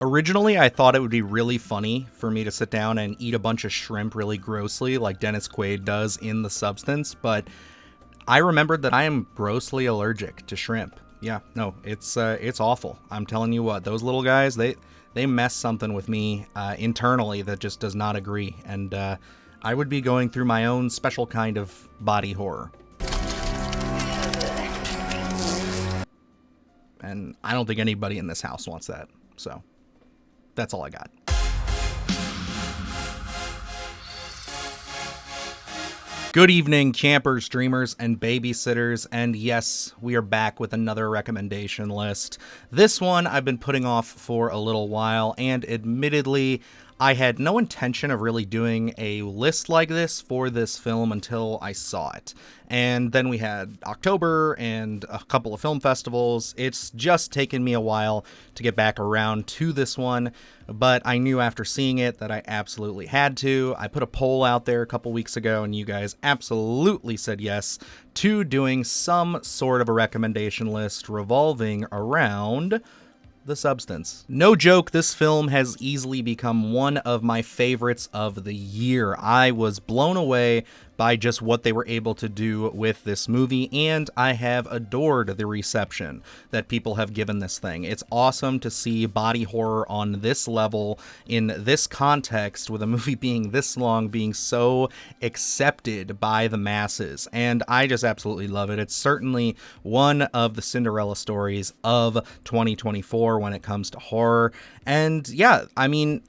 Originally, I thought it would be really funny for me to sit down and eat a bunch of shrimp really grossly, like Dennis Quaid does in The Substance, but I remembered that I am grossly allergic to shrimp. Yeah, no, it's awful. I'm telling you what, those little guys, they mess something with me internally that just does not agree, and I would be going through my own special kind of body horror. And I don't think anybody in this house wants that, so that's all I got. Good evening, campers, dreamers, and babysitters, and yes, we are back with another recommendation list. This one I've been putting off for a little while, and admittedly, I had no intention of really doing a list like this for this film until I saw it. And then we had October and a couple of film festivals. It's just taken me a while to get back around to this one, but I knew after seeing it that I absolutely had to. I put a poll out there a couple weeks ago, and you guys absolutely said yes to doing some sort of a recommendation list revolving around The Substance. No joke, this film has easily become one of my favorites of the year. I was blown away by just what they were able to do with this movie, and I have adored the reception that people have given this thing. It's awesome to see body horror on this level, in this context, with a movie being this long, being so accepted by the masses, and I just absolutely love it. It's certainly one of the Cinderella stories of 2024 when it comes to horror, and yeah, I mean,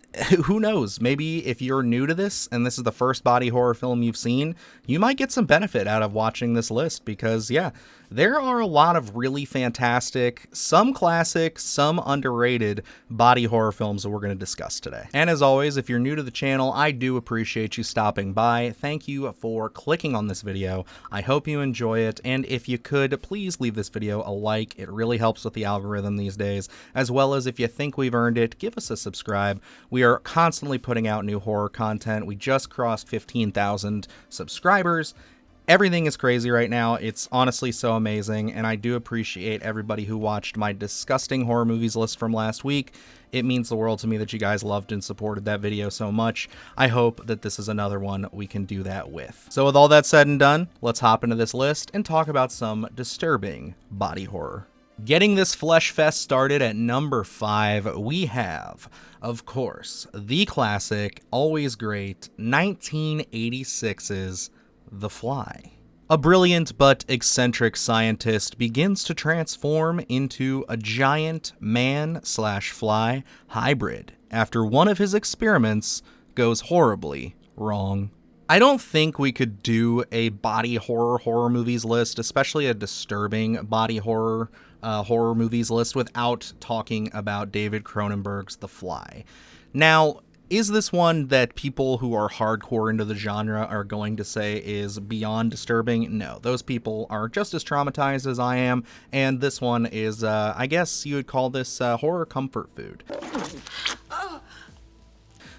who knows? Maybe if you're new to this and this is the first body horror film you've seen, you might get some benefit out of watching this list because, yeah, there are a lot of really fantastic, some classic, some underrated body horror films that we're going to discuss today. And as always, if you're new to the channel, I do appreciate you stopping by. Thank you for clicking on this video. I hope you enjoy it, and if you could, please leave this video a like. It really helps with the algorithm these days, as well as if you think we've earned it, give us a subscribe. We are constantly putting out new horror content. We just crossed 15,000 subscribers. Everything is crazy right now. It's honestly so amazing, and I do appreciate everybody who watched my disgusting horror movies list from last week. It means the world to me that you guys loved and supported that video so much. I hope that this is another one we can do that with. So with all that said and done, let's hop into this list and talk about some disturbing body horror. Getting this flesh fest started at number 5, we have, of course, the classic, always great, 1986's The Fly. A brilliant but eccentric scientist begins to transform into a giant man/fly hybrid after one of his experiments goes horribly wrong. I don't think we could do a body horror movies list, especially a disturbing body horror movies list, without talking about David Cronenberg's The Fly. Now, is this one that people who are hardcore into the genre are going to say is beyond disturbing? No, those people are just as traumatized as I am, and this one is, I guess you would call this horror comfort food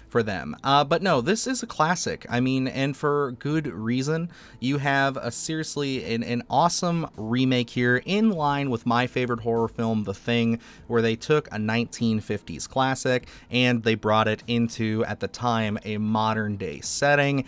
for them. But no, this is a classic. I mean, and for good reason. You have a seriously an awesome remake here in line with my favorite horror film, The Thing, where they took a 1950s classic and they brought it into, at the time, a modern day setting.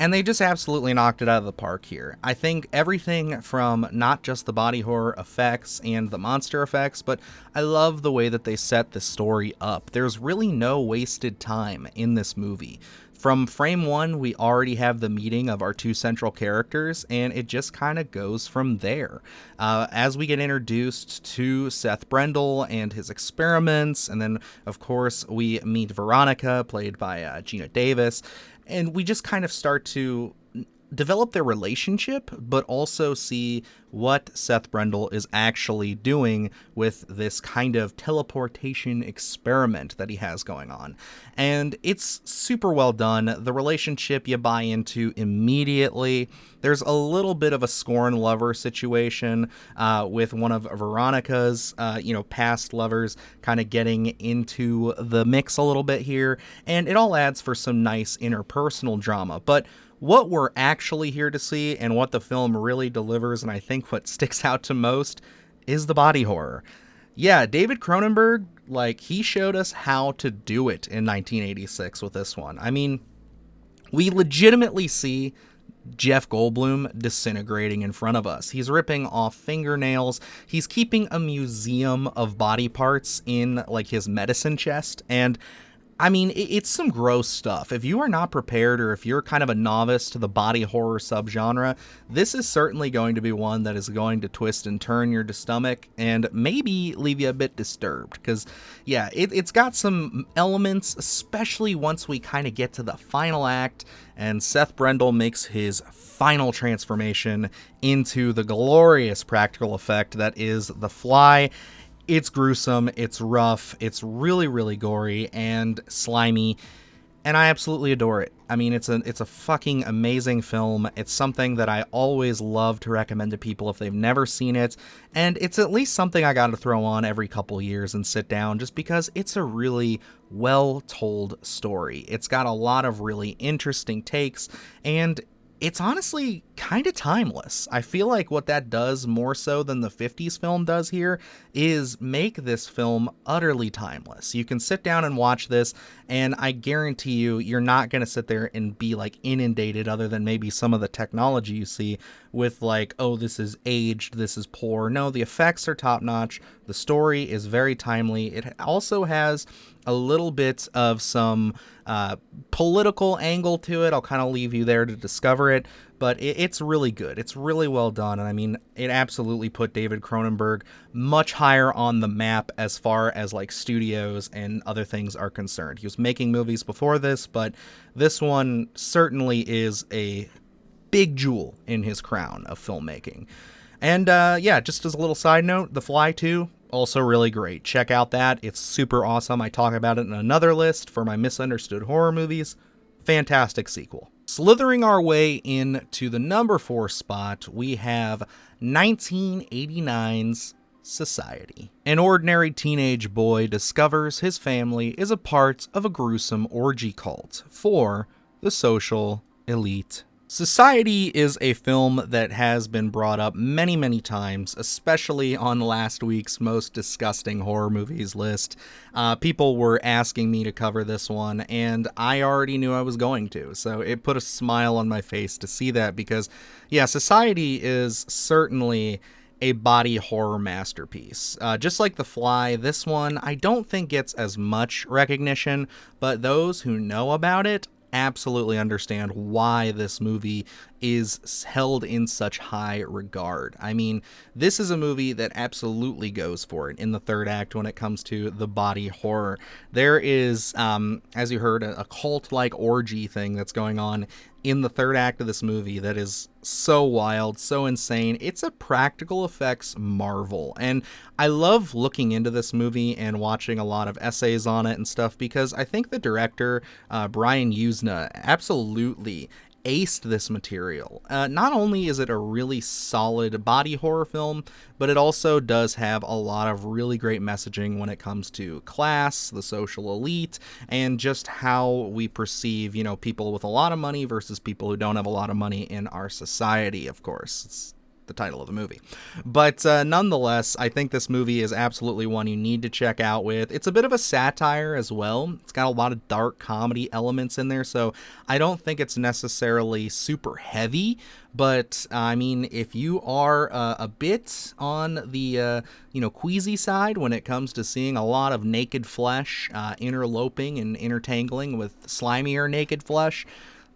And they just absolutely knocked it out of the park here. I think everything from not just the body horror effects and the monster effects, but I love the way that they set the story up. There's really no wasted time in this movie. From frame 1, we already have the meeting of our two central characters, and it just kind of goes from there. As we get introduced to Seth Brendel and his experiments, and then, of course, we meet Veronica, played by Geena Davis, and we just kind of start to develop their relationship, but also see what Seth Brendel is actually doing with this kind of teleportation experiment that he has going on. And it's super well done. The relationship you buy into immediately. There's a little bit of a scorn lover situation with one of Veronica's, past lovers kind of getting into the mix a little bit here. And it all adds for some nice interpersonal drama. But what we're actually here to see, and what the film really delivers, and I think what sticks out to most, is the body horror. Yeah, David Cronenberg like, he showed us how to do it in 1986 with this one. I mean, we legitimately see Jeff Goldblum disintegrating in front of us. He's ripping off fingernails. He's keeping a museum of body parts in, like, his medicine chest. And I mean, it's some gross stuff. If you are not prepared, or if you're kind of a novice to the body horror subgenre, this is certainly going to be one that is going to twist and turn your stomach and maybe leave you a bit disturbed. Because, yeah, it's got some elements, especially once we kind of get to the final act and Seth Brendel makes his final transformation into the glorious practical effect that is the Fly. It's gruesome, it's rough, it's really, really gory and slimy, and I absolutely adore it. I mean, it's a fucking amazing film. It's something that I always love to recommend to people if they've never seen it, and it's at least something I gotta throw on every couple years and sit down, just because it's a really well-told story. It's got a lot of really interesting takes, and it's honestly kind of timeless. I feel like what that does more so than the 50s film does here is make this film utterly timeless. You can sit down and watch this, and I guarantee you're not going to sit there and be like inundated, other than maybe some of the technology you see with like, oh, this is aged, this is poor. No, the effects are top notch. The story is very timely. It also has a little bit of some political angle to it. I'll kind of leave you there to discover it, but it's really good. It's really well done, and I mean, it absolutely put David Cronenberg much higher on the map as far as like studios and other things are concerned. He was making movies before this, but this one certainly is a big jewel in his crown of filmmaking. And yeah, just as a little side note, The Fly 2, also really great. Check out that. It's super awesome. I talk about it in another list for my misunderstood horror movies. Fantastic sequel. Slithering our way into the number 4 spot, we have 1989's Society. An ordinary teenage boy discovers his family is a part of a gruesome orgy cult for the social elite. Society is a film that has been brought up many, many times, especially on last week's most disgusting horror movies list. People were asking me to cover this one, and I already knew I was going to, so it put a smile on my face to see that, because, yeah, Society is certainly a body horror masterpiece. Just like The Fly, this one I don't think gets as much recognition, but those who know about it absolutely understand why this movie is held in such high regard. I mean, this is a movie that absolutely goes for it in the third act when it comes to the body horror. There is, as you heard, a cult-like orgy thing that's going on in the third act of this movie that is so wild, so insane. It's a practical effects marvel, and I love looking into this movie and watching a lot of essays on it and stuff, because I think the director, Brian Usna, absolutely aced this material. Not only is it a really solid body horror film, but it also does have a lot of really great messaging when it comes to class, the social elite, and just how we perceive, you know, people with a lot of money versus people who don't have a lot of money in our society, of course. It's the title of the movie. But nonetheless, I think this movie is absolutely one you need to check out with. It's a bit of a satire as well. It's got a lot of dark comedy elements in there, so I don't think it's necessarily super heavy, but I mean, if you are a bit on the queasy side when it comes to seeing a lot of naked flesh interloping and intertangling with slimier naked flesh,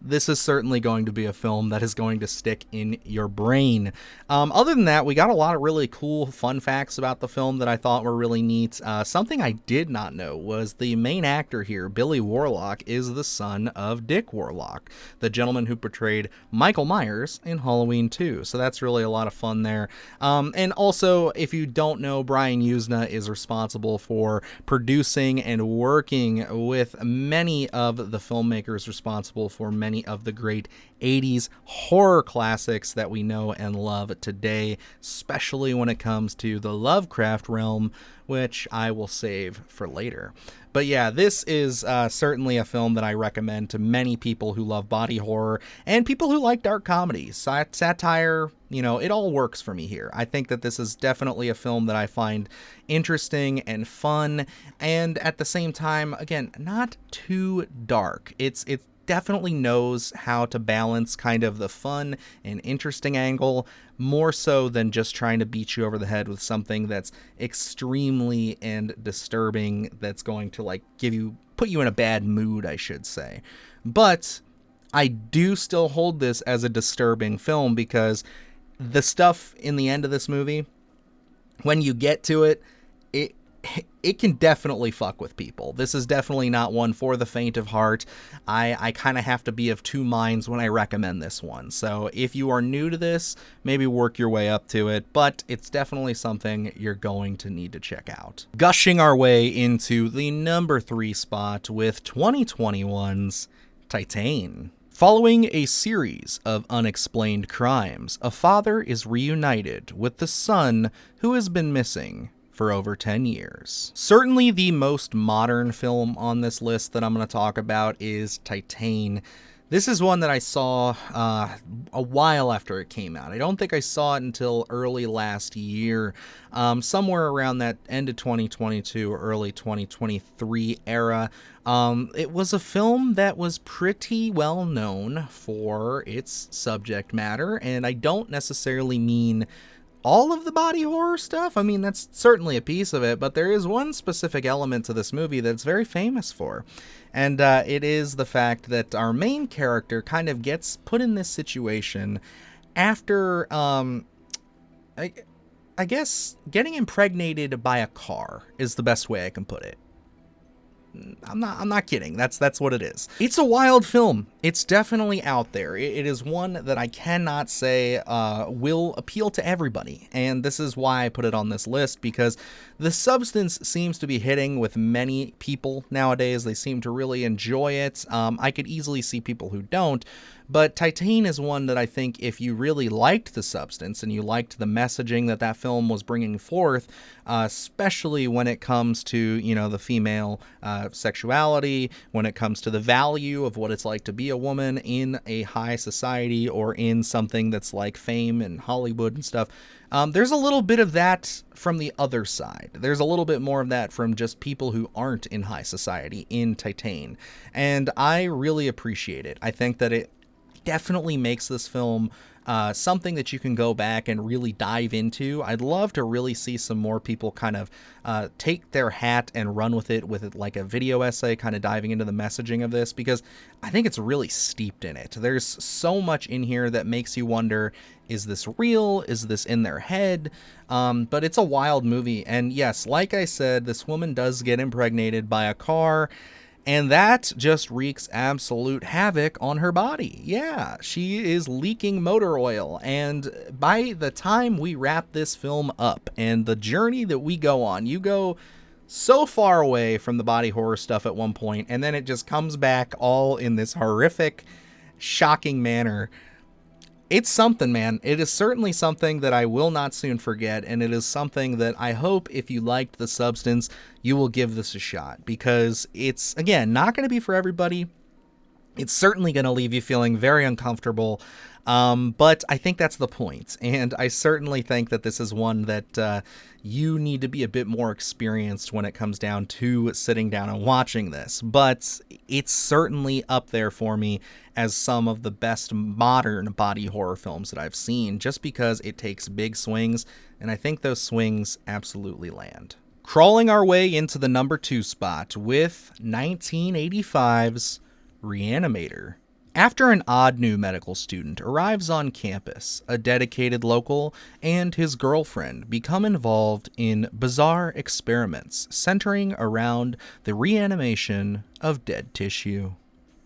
this is certainly going to be a film that is going to stick in your brain. Other than that, we got a lot of really cool fun facts about the film that I thought were really neat. Something I did not know was the main actor here, Billy Warlock, is the son of Dick Warlock, the gentleman who portrayed Michael Myers in Halloween 2. So that's really a lot of fun there. And also, if you don't know, Brian Usna is responsible for producing and working with many of the filmmakers responsible for many of the great 80s horror classics that we know and love today, especially when it comes to the Lovecraft realm, which I will save for later. But yeah, this is certainly a film that I recommend to many people who love body horror and people who like dark comedies. Satire, it all works for me here. I think that this is definitely a film that I find interesting and fun, and at the same time, again, not too dark. It definitely knows how to balance kind of the fun and interesting angle, more so than just trying to beat you over the head with something that's extremely and disturbing, that's going to like put you in a bad mood, I should say. But I do still hold this as a disturbing film, because the stuff in the end of this movie, when you get to it, it can definitely fuck with people. This is definitely not one for the faint of heart. I kind of have to be of two minds when I recommend this one. So if you are new to this, maybe work your way up to it, but it's definitely something you're going to need to check out. Gushing our way into the number 3 spot with 2021's Titane. Following a series of unexplained crimes, a father is reunited with the son who has been missing for over 10 years. Certainly the most modern film on this list that I'm going to talk about is Titane. This is one that I saw a while after it came out. I don't think I saw it until early last year, somewhere around that end of 2022 or early 2023 era. It was a film that was pretty well known for its subject matter, and I don't necessarily mean all of the body horror stuff. I mean, that's certainly a piece of it, but there is one specific element to this movie that's very famous for. And it is the fact that our main character kind of gets put in this situation after, I guess, getting impregnated by a car is the best way I can put it. I'm not kidding. That's what it is. It's a wild film. It's definitely out there. It is one that I cannot say will appeal to everybody. And this is why I put it on this list, because the substance seems to be hitting with many people nowadays. They seem to really enjoy it. I could easily see people who don't. But Titane is one that I think if you really liked the substance and you liked the messaging that that film was bringing forth, especially when it comes to, the female sexuality, when it comes to the value of what it's like to be a woman in a high society or in something that's like fame and Hollywood and stuff, there's a little bit of that from the other side. There's a little bit more of that from just people who aren't in high society in Titane. And I really appreciate it. I think that it definitely makes this film something that you can go back and really dive into. I'd love to really see some more people kind of take their hat and run with it like a video essay, kind of diving into the messaging of this, because I think it's really steeped in it. There's so much in here that makes you wonder, is this real? Is this in their head? But it's a wild movie. And yes, like I said, this woman does get impregnated by a car, and that just wreaks absolute havoc on her body. Yeah, she is leaking motor oil. And by the time we wrap this film up and the journey that we go on, you go so far away from the body horror stuff at one point, and then it just comes back all in this horrific, shocking manner. It's something, man. It is certainly something that I will not soon forget, and it is something that I hope if you liked the substance, you will give this a shot, because it's, again, not going to be for everybody. It's certainly going to leave you feeling very uncomfortable, but I think that's the point, and I certainly think that this is one that you need to be a bit more experienced when it comes down to sitting down and watching this, but it's certainly up there for me as some of the best modern body horror films that I've seen, just because it takes big swings, and I think those swings absolutely land. Crawling our way into the number 2 spot with 1985's Re-animator. After an odd new medical student arrives on campus, a dedicated local and his girlfriend become involved in bizarre experiments centering around the reanimation of dead tissue.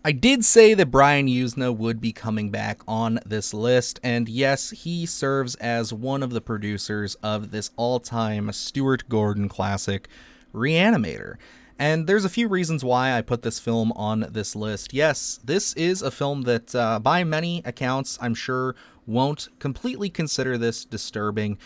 I did say that Brian Usna would be coming back on this list, and yes, he serves as one of the producers of this all-time Stuart Gordon classic, Re-animator. And there's a few reasons why I put this film on this list. Yes, this is a film that, by many accounts, I'm sure won't completely consider this disturbing,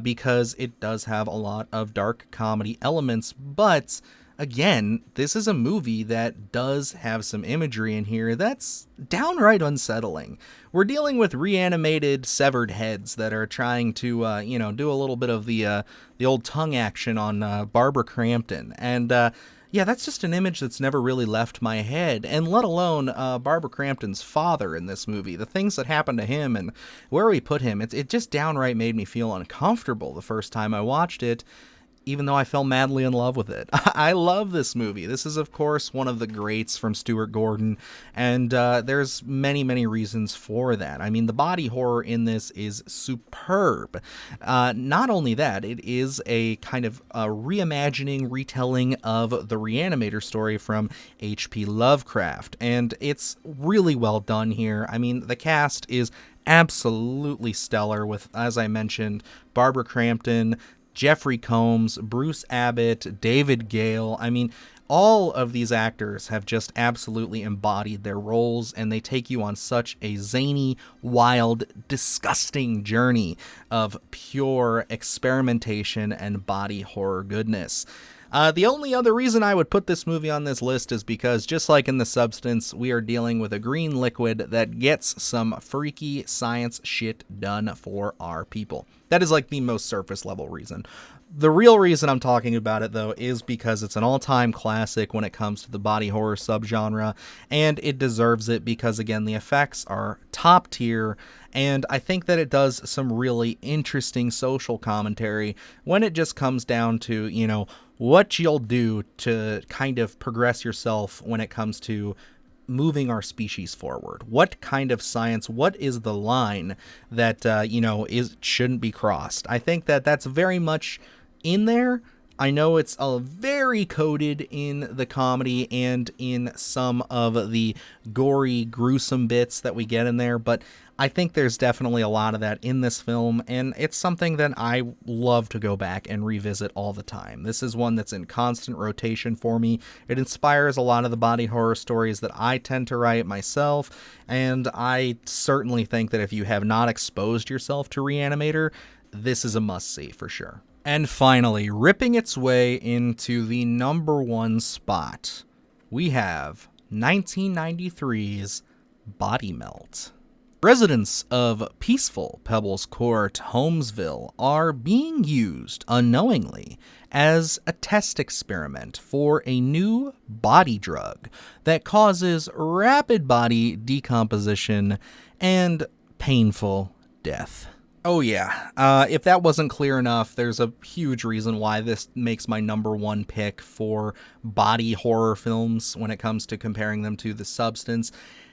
because it does have a lot of dark comedy elements, but again, this is a movie that does have some imagery in here that's downright unsettling. We're dealing with reanimated, severed heads that are trying to, do a little bit of the old tongue action on Barbara Crampton. And, yeah, that's just an image that's never really left my head, and let alone Barbara Crampton's father in this movie. The things that happened to him and where we put him, it just downright made me feel uncomfortable the first time I watched it, even though I fell madly in love with it. I love this movie. This is, of course, one of the greats from Stuart Gordon, and there's many, many reasons for that. I mean, the body horror in this is superb. Not only that, it is a kind of reimagining, retelling of the Re-Animator story from H.P. Lovecraft, and it's really well done here. I mean, the cast is absolutely stellar with, as I mentioned, Barbara Crampton, Jeffrey Combs, Bruce Abbott, David Gale. I mean, all of these actors have just absolutely embodied their roles, and they take you on such a zany, wild, disgusting journey of pure experimentation and body horror goodness. The only other reason I would put this movie on this list is because, just like in The Substance, we are dealing with a green liquid that gets some freaky science shit done for our people. That is like the most surface level reason. The real reason I'm talking about it, though, is because it's an all-time classic when it comes to the body horror subgenre, and it deserves it because, again, the effects are top tier, and I think that it does some really interesting social commentary when it just comes down to, what you'll do to kind of progress yourself when it comes to moving our species forward. What kind of science, what is the line that, shouldn't be crossed? I think that that's very much in there. I know it's very coded in the comedy and in some of the gory, gruesome bits that we get in there, but I think there's definitely a lot of that in this film, and it's something that I love to go back and revisit all the time. This is one that's in constant rotation for me. It inspires a lot of the body horror stories that I tend to write myself, and I certainly think that if you have not exposed yourself to Re-Animator, this is a must-see for sure. And finally, ripping its way into the number one spot, we have 1993's Body Melt. Residents of peaceful Pebbles Court, Holmesville, are being used unknowingly as a test experiment for a new body drug that causes rapid body decomposition and painful death. Oh yeah, if that wasn't clear enough, there's a huge reason why this makes my number one pick for body horror films when it comes to comparing them to The Substance.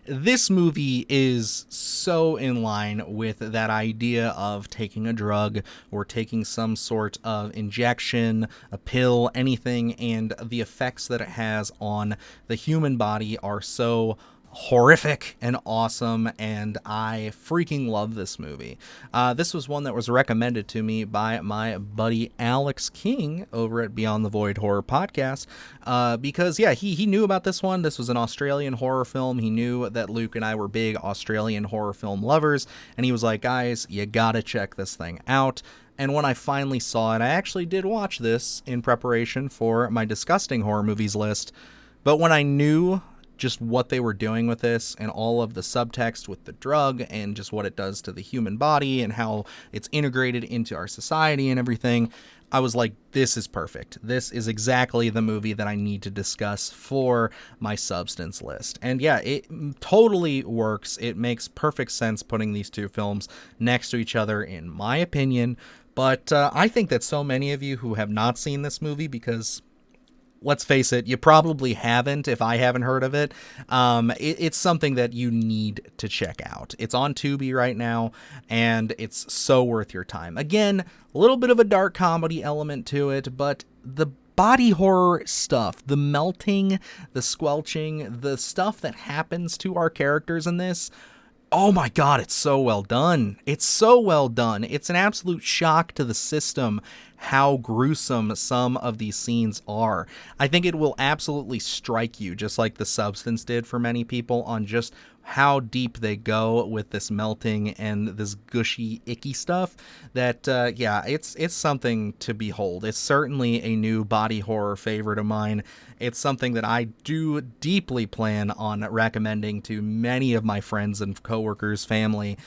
This movie is so in line with that idea of taking a drug or taking some sort of injection, a pill, anything, and the effects that it has on the human body are so horrific and awesome, and I freaking love this movie. This was one that was recommended to me by my buddy Alex King over at Beyond the Void Horror Podcast, because he knew about this one. This was an Australian horror film. He knew that Luke and I were big Australian horror film lovers, and he was like, guys, you gotta check this thing out. And when I finally saw it, I actually did watch this in preparation for my disgusting horror movies list, but when I knew just what they were doing with this and all of the subtext with the drug and just what it does to the human body and how it's integrated into our society and everything, I was like, this is perfect. This is exactly the movie that I need to discuss for my Substance list. And yeah, it totally works. It makes perfect sense putting these two films next to each other, in my opinion. But I think that so many of you who have not seen this movie, because let's face it, you probably haven't if I haven't heard of it. It's something that you need to check out. It's on Tubi right now, and it's so worth your time. Again, a little bit of a dark comedy element to it, but the body horror stuff, the melting, the squelching, the stuff that happens to our characters in this, oh my God, it's so well done. It's so well done. It's an absolute shock to the system how gruesome some of these scenes are. I think it will absolutely strike you, just like The Substance did for many people, on just how deep they go with this melting and this gushy, icky stuff, that, yeah, it's something to behold. It's certainly a new body horror favorite of mine. It's something that I do deeply plan on recommending to many of my friends and coworkers, family,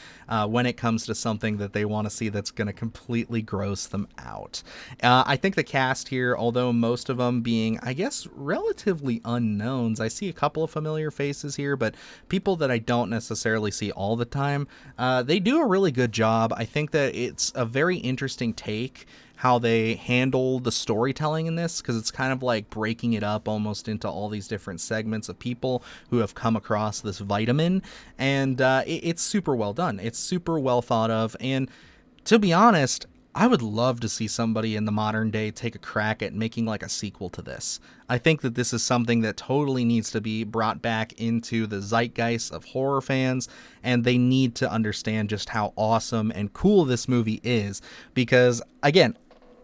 when it comes to something that they want to see that's going to completely gross them out. I think the cast here, although most of them being, I guess, relatively unknowns, I see a couple of familiar faces here, but people that I don't necessarily see all the time, they do a really good job. I think that it's a very interesting take how they handle the storytelling in this, because it's kind of like breaking it up almost into all these different segments of people who have come across this vitamin, and it's super well done. It's super well thought of, and to be honest, I would love to see somebody in the modern day take a crack at making like a sequel to this. I think that this is something that totally needs to be brought back into the zeitgeist of horror fans, and they need to understand just how awesome and cool this movie is, because, again,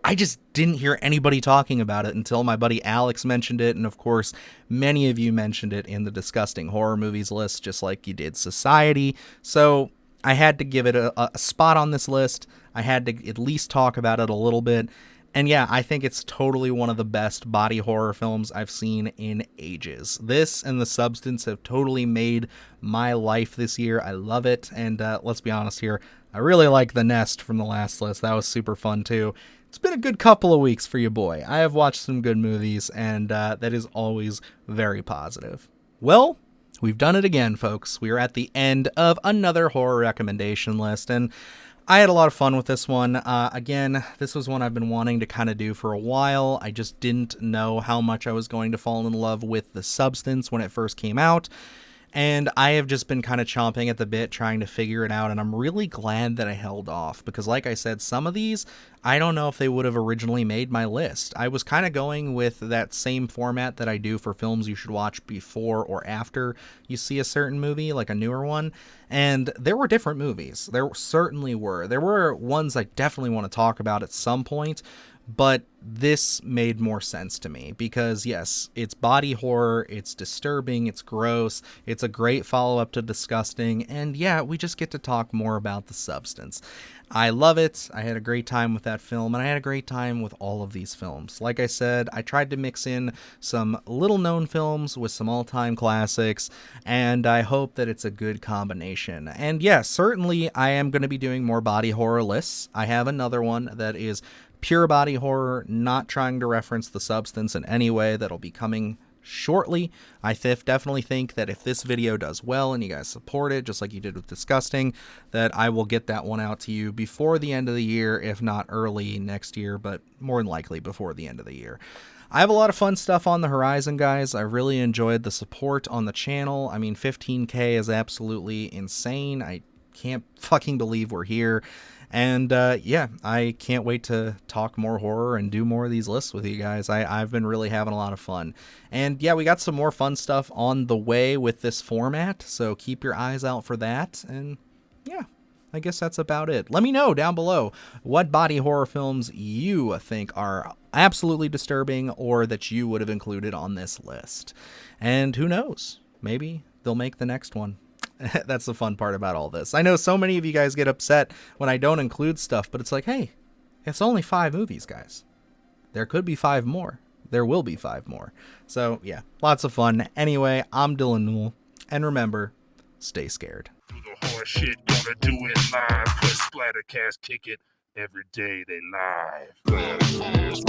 I just didn't hear anybody talking about it until my buddy Alex mentioned it, and of course, many of you mentioned it in the Disgusting Horror Movies list, just like you did Society, so I had to give it a spot on this list. I had to at least talk about it a little bit, and yeah, I think it's totally one of the best body horror films I've seen in ages. This and The Substance have totally made my life this year. I love it, and let's be honest here, I really like The Nest from the last list. That was super fun too. It's been a good couple of weeks for you, boy. I have watched some good movies, and that is always very positive. Well, we've done it again, folks. We are at the end of another horror recommendation list, and I had a lot of fun with this one. Again, this was one I've been wanting to kind of do for a while. I just didn't know how much I was going to fall in love with The Substance when it first came out. And I have just been kind of chomping at the bit trying to figure it out, and I'm really glad that I held off, because like I said, some of these, I don't know if they would have originally made my list. I was kind of going with that same format that I do for films you should watch before or after you see a certain movie, like a newer one, and there were different movies. There certainly were. There were ones I definitely want to talk about at some point, but this made more sense to me because, yes, it's body horror, it's disturbing, it's gross, it's a great follow-up to Disgusting, and yeah, we just get to talk more about The Substance. I love it. I had a great time with that film, and I had a great time with all of these films. Like I said, I tried to mix in some little-known films with some all-time classics, and I hope that it's a good combination. And yeah, certainly I am going to be doing more body horror lists. I have another one that is pure body horror, not trying to reference The Substance in any way, that'll be coming shortly. I definitely think that if this video does well and you guys support it, just like you did with Disgusting, that I will get that one out to you before the end of the year, if not early next year, but more than likely before the end of the year. I have a lot of fun stuff on the horizon, guys. I really enjoyed the support on the channel. I mean, 15K is absolutely insane. I can't fucking believe we're here. And yeah, I can't wait to talk more horror and do more of these lists with you guys. I've been really having a lot of fun. And yeah, we got some more fun stuff on the way with this format, so keep your eyes out for that. And yeah, I guess that's about it. Let me know down below what body horror films you think are absolutely disturbing or that you would have included on this list. And who knows, maybe they'll make the next one. That's the fun part about all this. I know so many of you guys get upset when I don't include stuff, but it's like, hey, it's only 5 movies, guys. There could be 5 more. There will be 5 more. So, yeah, lots of fun. Anyway, I'm Dylan Newell, and remember, stay scared. Do the horror shit, gonna do it live, 'cause Splattercast kick it every day they live. Splattercast,